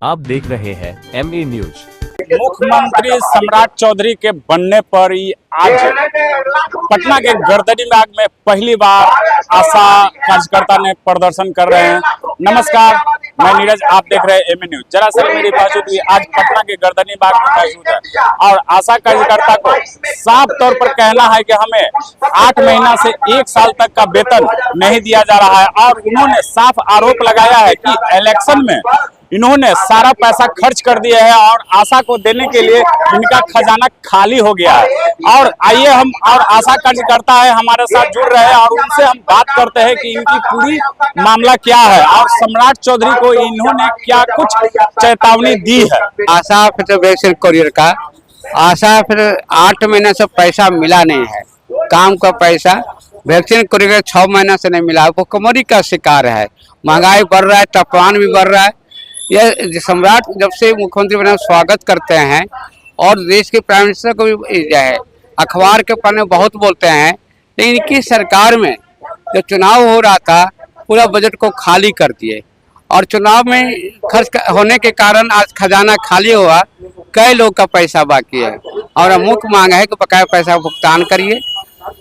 आप देख रहे हैं ME न्यूज। मुख्यमंत्री सम्राट चौधरी के बनने पर ही आज पटना के गर्दनीबाग में पहली बार आशा कार्यकर्ता ने प्रदर्शन कर रहे हैं। नमस्कार, मैं नीरज, आप देख रहे हैं ME न्यूज। दरअसल मेरी मौजूदगी आज पटना के गर्दनीबाग में मौजूद है और आशा कार्यकर्ता को साफ तौर पर कहना है कि हमें 8 महीना से 1 साल तक का वेतन नहीं दिया जा रहा है और उन्होंने साफ आरोप लगाया है कि इलेक्शन में इन्होंने सारा पैसा खर्च कर दिया है और आशा को देने के लिए इनका खजाना खाली हो गया है। और आइए हम और आशा कार्यकर्ता है हमारे साथ जुड़ रहे हैं और उनसे हम बात करते हैं कि इनकी पूरी मामला क्या है और सम्राट चौधरी को इन्होंने क्या कुछ चेतावनी दी है। आशा फिर वैक्सीन कोरियर का आशा फिर 8 महीने से पैसा मिला नहीं है, काम का पैसा वैक्सीन कोरियर 6 महीने से नहीं मिला। वो कमजोरी का शिकार है, महंगाई बढ़ रहा है, तापमान भी बढ़ रहा है। यह सम्राट जब से मुख्यमंत्री बने स्वागत करते हैं और देश के प्राइम मिनिस्टर को भी है, अखबार के पन्ने बहुत बोलते हैं, लेकिन इनकी सरकार में जब चुनाव हो रहा था पूरा बजट को खाली कर दिए और चुनाव में खर्च होने के कारण आज खजाना खाली हुआ, कई लोग का पैसा बाकी है और मुख्य मांग है कि बकाया पैसा भुगतान करिए,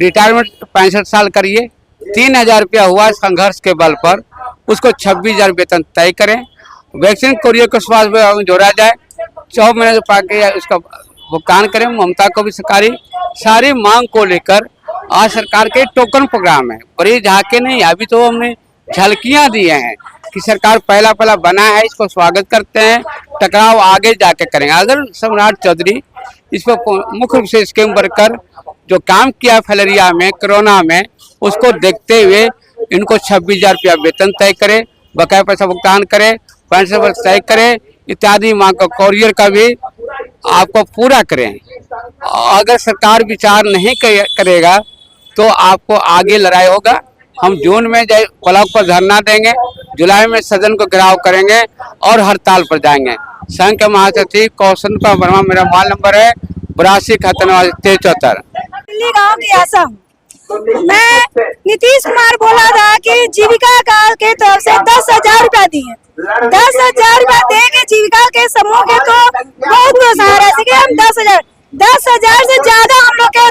रिटायरमेंट 65 साल करिए, 3000 रुपया हुआ संघर्ष के बल पर, उसको 26,000 वेतन तय करें, वैक्सीन कोरियर को स्वास्थ्य में जोड़ा जाए, 4 महीने पाके उसका भुगतान करें। ममता को भी सरकारी सारी मांग को लेकर आज सरकार के टोकन प्रोग्राम है, बड़ी झांके नहीं, अभी तो हमने झलकियां दिए हैं कि सरकार पहला बना है, इसको स्वागत करते हैं, टकराव आगे जाके करेंगे। अगर सम्राट चौधरी इस पर मुख्य रूप से स्कीम वर्कर जो काम किया फैलेरिया में, कोरोना में, उसको देखते हुए इनको 26,000 रुपया वेतन तय करे, बकाया पैसा भुगतान करे, पेंशन तय करें इत्यादि मांग का कोरियर का भी आपको पूरा करें। अगर सरकार विचार नहीं करेगा तो आपको आगे लड़ाई होगा। हम जून में ब्लॉक पर धरना देंगे, जुलाई में सदन को घेराव करेंगे और हड़ताल पर जाएंगे। संघ के महासचिव कौशन वर्मा, मेरा मोबाइल नंबर है 82 7374। दिल्ली गाँव की आशा मैं नीतीश कुमार बोला था कि जीविका काल के तरफ से 10,000 रुपया दिए, 10,000 रुपया देंगे जीविका के समूह के, तो बहुत प्रोत्साहन है कि हम 10,000 से ज्यादा हम लोग के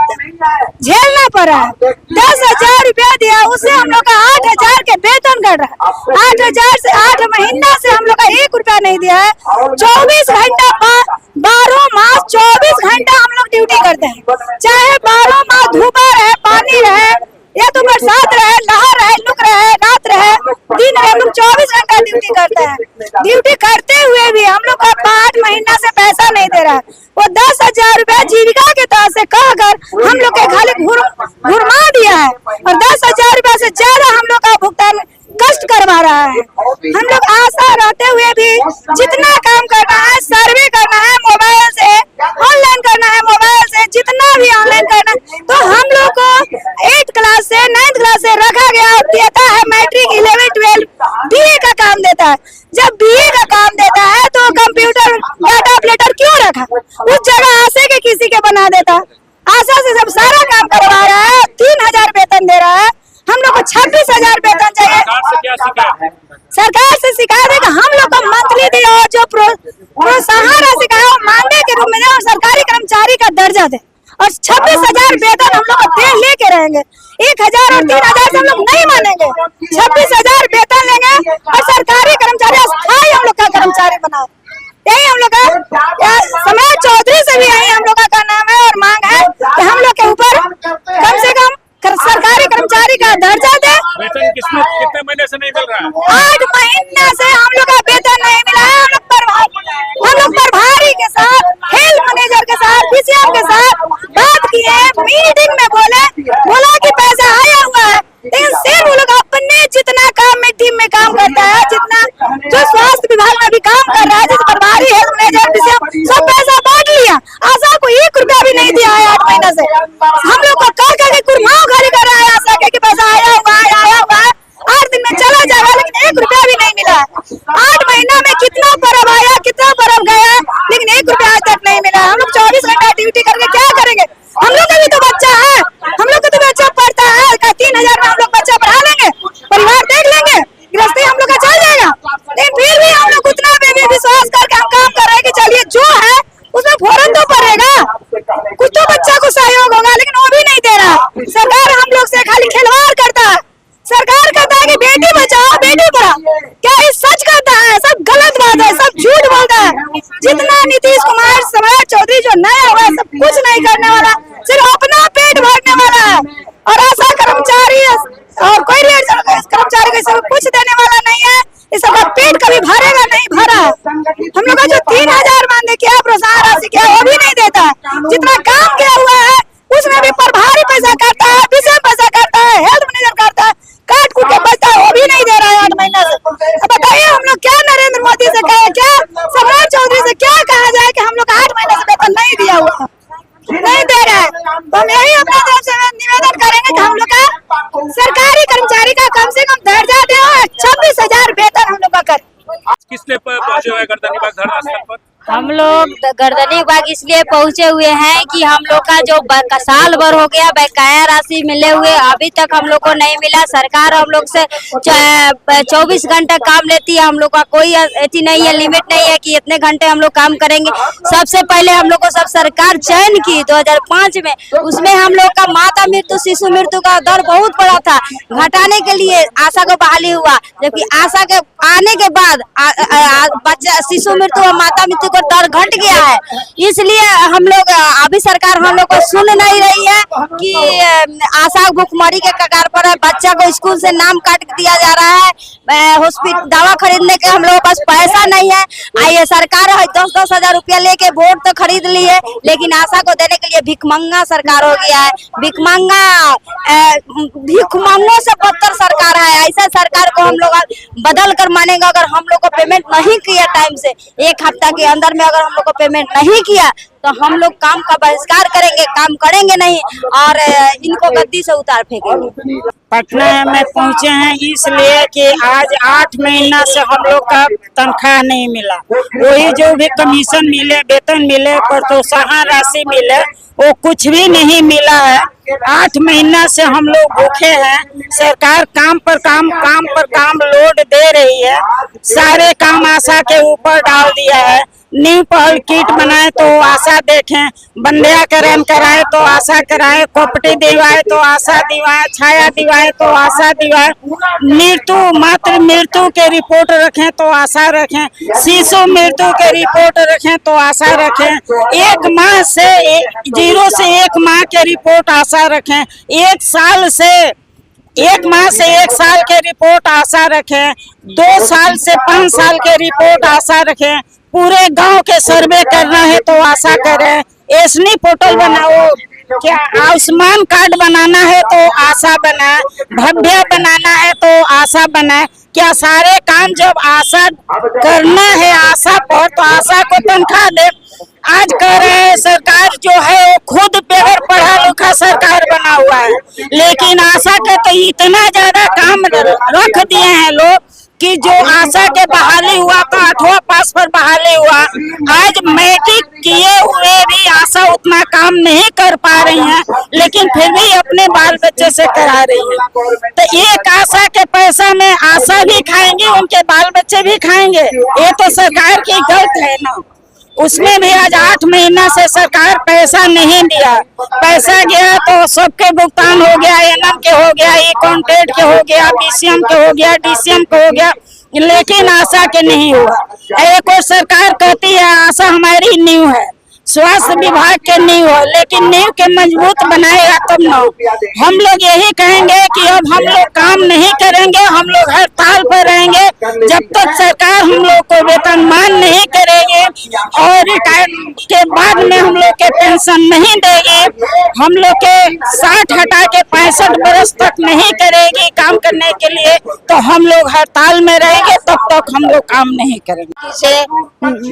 झेलना पड़ा है। 10,000 रुपया दिया, उससे हम लोग का 8,000 के वेतन कर रहा है। 8,000 से 8 महीना से हम लोग का 1 रुपया नहीं दिया है। 24 घंटा 12 मास 24 घंटा हम लोग ड्यूटी करते हैं, चाहे 12 मास धूप रहे, पानी रहे या तो बरसात रहे, लहर रहे, लुक रहे, रात रहे, दिन रहे, हम लोग 24 घंटा ड्यूटी करते हैं। ड्यूटी करते हुए भी हम लोग का 8 महीना से पैसा नहीं दे रहा है। वो 10,000 रुपया जीविका के तरफ से कहकर हम लोग के खाली घुरमा दिया है और 10,000 रुपया से ज्यादा हम लोग का भुगतान कष्ट करवा रहा है। हम लोग आशा रहते हुए भी जितना काम करना है, सर्वे करना है मोबाइल से, ऑनलाइन करना है मोबाइल से, जितना भी ऑनलाइन करना है, तो हम लोग को 8th क्लास से 9th क्लास से रखा गया देता है। मैट्रिक 11, 12 BA का काम देता है। जब BA का काम देता है तो कंप्यूटर डाटा ऑपरेटर क्यों रखा, उस जगह आशा के किसी के बना देता। आशा से जब सारा काम करवा रहा है, 3,000 वेतन दे रहा है, हम लोग को 26,000 वेतन चाहिए। सरकार से शिकायत है कि हम लोग को मंथली दिया हो, जो प्रोत्साहन सिखाया हो मानदेय के रूप में दे और सरकारी कर्मचारी का दर्जा दे और 26,000 वेतन हम लोग को लेके रहेंगे। 1,000 और 3,000 से हम लोग नहीं मानेंगे, 26,000 वेतन लेंगे और सरकारी कर्मचारी अस्थायी हम लोग का कर्मचारी बनाए। यही हम लोग का सम्राट चौधरी से भी यही हम लोग का नाम है और मांग है कि हम लोग के ऊपर कम से कम सरकारी कर्मचारी का दर्जा दे। वेतन कितने महीने से नहीं मिल रहा है? 8 महीने से हम लोग का वेतन नहीं मिला है। हम लोग प्रभारी के साथ, हेल्थ मैनेजर के साथ, PCM के साथ बात किए, मीटिंग में बोला कि पैसा आया हुआ है, लेकिन सिर्फ वो लोग अपने जितना काम में टीम में काम करता है, जितना जो स्वास्थ्य विभाग में भी काम कर रहा है, जिस प्रभारी हेल्थ मैनेजर PCM सब पैसा बांट लिया। आशा को 1 रुपया भी नहीं दिया है 8 महीने से। हम लोग को कह कुरमाओ खाली कर रहा है आशा के कि पैसा आया हुआ है, 8 दिन में चला जाएगा, लेकिन 1 रुपया और कोई कर्मचारी को सब कुछ देने वाला नहीं है। इस सबका पेट कभी भरेगा नहीं भरा। हम लोग का जो 3000 मानदेय किया, प्रोत्साहन राशि किया, वो भी नहीं देता। जितना काम किया हुआ है उसमें भी प्रभारी पैसा काटता है, विषय पैसा काटता है, हेल्थ मैनेजर काटता है, काट कूट के बचता है, वो भी नहीं दे रहा है 8 महीना से। अब बताइए हम लोग क्या नरेंद्र मोदी से कहे, क्या सम्राट चौधरी से क्या कहा जाए कि हम लोग का 8 महीने से वेतन नहीं दिया हुआ, नहीं दे रहा है। तो हम यही अपने तरफ से निवेदन करेंगे कि हम लोग का सरकारी कर्मचारी का कम से कम दर्जा दे और 26,000 वेतन हम लोग का करे। किस लिए पहुंचे हुए गर्दनी बाग धरना स्थल पर? हम लोग गर्दनी बाग इसलिए पहुंचे हुए हैं कि हम लोग का जो साल भर हो गया बकाया राशि मिले हुए अभी तक हम लोग को नहीं मिला। सरकार हम लोग से 24 घंटे काम लेती है। हम लोग का कोई ऐसी नहीं है, लिमिट नहीं है कि इतने घंटे हम लोग काम करेंगे। सबसे पहले हम लोग को सब सरकार चयन की 2005 में, उसमें हम लोग का माता मृत्यु शिशु मृत्यु का दर बहुत बड़ा था। घटाने के लिए आशा को बहाली हुआ, जबकि आशा के आने के बाद बच्चा शिशु मृत्यु और माता मृत्यु को दर घट गया है। इसलिए हम लोग अभी सरकार हम लोग को सुन नहीं रही है कि आशा भुखमरी के कगार पर है। बच्चा को स्कूल से नाम काट दिया जा रहा है। हॉस्पिटल दवा खरीदने के हम लोग के पास पैसा नहीं है। आइए सरकार 10-10 हजार रुपया लेके वोट तो खरीद ली है, लेकिन आशा को देने के लिए भिखमंगा सरकार हो गया है। भिखमंगों से बदतर सरकार है। ऐसा सरकार को हम लोग बदल कर मानेंगे। अगर हम लोग को पेमेंट नहीं किया टाइम से, 1 हफ्ता के अंदर में अगर हम लोग को पेमेंट नहीं किया तो हम लोग काम का बहिष्कार करेंगे, काम करेंगे नहीं और इनको गद्दी से उतार फेंकेंगे। पटना में पहुंचे हैं इसलिए कि आज 8 महीना से हम लोग का तनख्वाह नहीं मिला। वही जो भी कमीशन मिले, वेतन मिले, प्रोत्साहन राशि मिले, वो कुछ भी नहीं मिला है। 8 महीना से हम लोग भूखे हैं। सरकार काम पर काम लोड दे रही है। सारे काम आशा के ऊपर डाल दिया है। न्यू पहल किट बनाए तो आशा देखें, बंध्याकरण कराए तो आशा कराए, कॉपटी दिवाए तो आशा दिवाए, छाया दिवाए तो आशा दिवाए, मात्र मृत्यु के रिपोर्ट रखें तो आशा रखें, शिशु मृत्यु के रिपोर्ट रखें तो आशा रखें। 1 माह से 0 से 1 माह के रिपोर्ट आशा रखें। 1 माह से 1 साल के रिपोर्ट आशा रखें। 2 साल से 5 साल के रिपोर्ट आशा रखें। पूरे गांव के सर्वे करना है तो आशा करें। एसनी पोर्टल बनाओ, क्या आयुष्मान कार्ड बनाना है तो आशा बनाए, भव्य बनाना है तो आशा बनाए। क्या सारे काम जब आशा करना है आशा पर तो आशा को तनख्वाह दे। आज कह रहे हैं सरकार जो है वो खुद पेपर पढ़ा लिखा सरकार बना हुआ है, लेकिन आशा के तो इतना ज्यादा काम रख दिए हैं लोग कि जो आशा के बहाली हुआ तो 8वां पास पर बहाली हुआ। आज मैट्रिक किए हुए भी आशा उतना काम नहीं कर पा रही हैं, लेकिन फिर भी अपने बाल बच्चे से करा रही है। तो एक आशा के पैसा में आशा भी खाएंगे, उनके बाल बच्चे भी खाएंगे। ये तो सरकार की गलत है ना। उसमें भी आज 8 महीना से सरकार पैसा नहीं दिया। पैसा गया तो सबके भुगतान हो गया, एनएम के हो गया, कॉन्ट्रैक्ट के हो गया, बीसीएम के हो गया, डीसीएम के हो गया, लेकिन आशा के नहीं हुआ। एक और सरकार कहती है आशा हमारी नींव है, स्वास्थ्य विभाग के नींव है, लेकिन नींव के मजबूत बनाएगा तब ना। हम लोग यही कहेंगे कि अब हम लोग काम नहीं करेंगे, हम लोग हड़ताल पर रहेंगे जब तक सरकार हम लोग को वेतनमान नहीं करेगी और रिटायरमेंट के बाद में हम लोग के पेंशन नहीं देगी। हम लोग के 60 हटा के 65 वर्ष तक नहीं करेगी काम करने के लिए, तो हम लोग हड़ताल में रहेंगे, तब तक हम लोग काम नहीं करेंगे।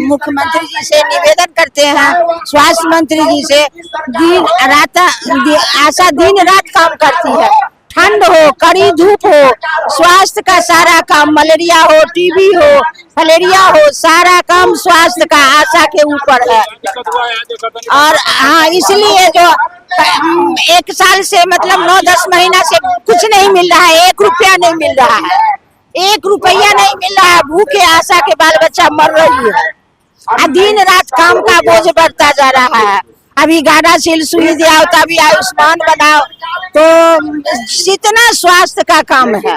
मुख्यमंत्री जी से निवेदन करते हैं, स्वास्थ्य मंत्री जी से, आशा दिन रात काम करती है। ठंड हो, कड़ी धूप हो, स्वास्थ्य का सारा काम, मलेरिया हो, टीबी हो, फलेरिया हो, सारा काम स्वास्थ्य का आशा के ऊपर है। और हाँ, इसलिए जो 1 साल से मतलब 9-10 महीना से कुछ नहीं मिल रहा है, 1 रुपया नहीं मिल रहा है, 1 रुपया नहीं मिल रहा है। भूखे आशा के बाल बच्चा मर रही है। दिन रात काम का बोझ बढ़ता जा रहा है। अभी गार्डाशील सुई दिया, तभी आयुष्मान बनाओ, तो जितना स्वास्थ्य का काम है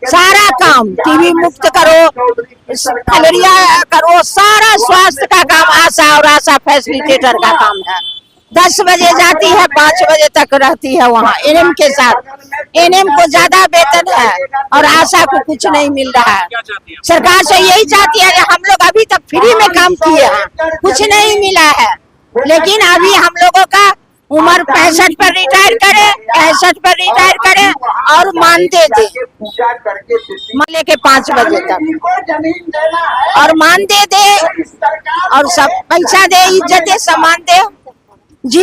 सारा काम, टीबी मुक्त करो, फलेरिया करो, सारा स्वास्थ्य का काम आशा और आशा फैसिलिटेटर का काम है। 10 बजे जाती है, 5 बजे तक रहती है वहाँ एनएम के साथ। एनएम को ज्यादा वेतन है और आशा को कुछ नहीं मिल रहा है। सरकार से यही चाहती है कि हम लोग अभी तक फ्री में काम किए हैं, कुछ नहीं मिला है, लेकिन अभी हम लोगों का उम्र 65 पर रिटायर करे, 65 पर रिटायर करे और मानदेय दे, लेके 5 बजे तक और मानदेय दे और सब पैसा दे, इज्जत दे, सम्मान दे।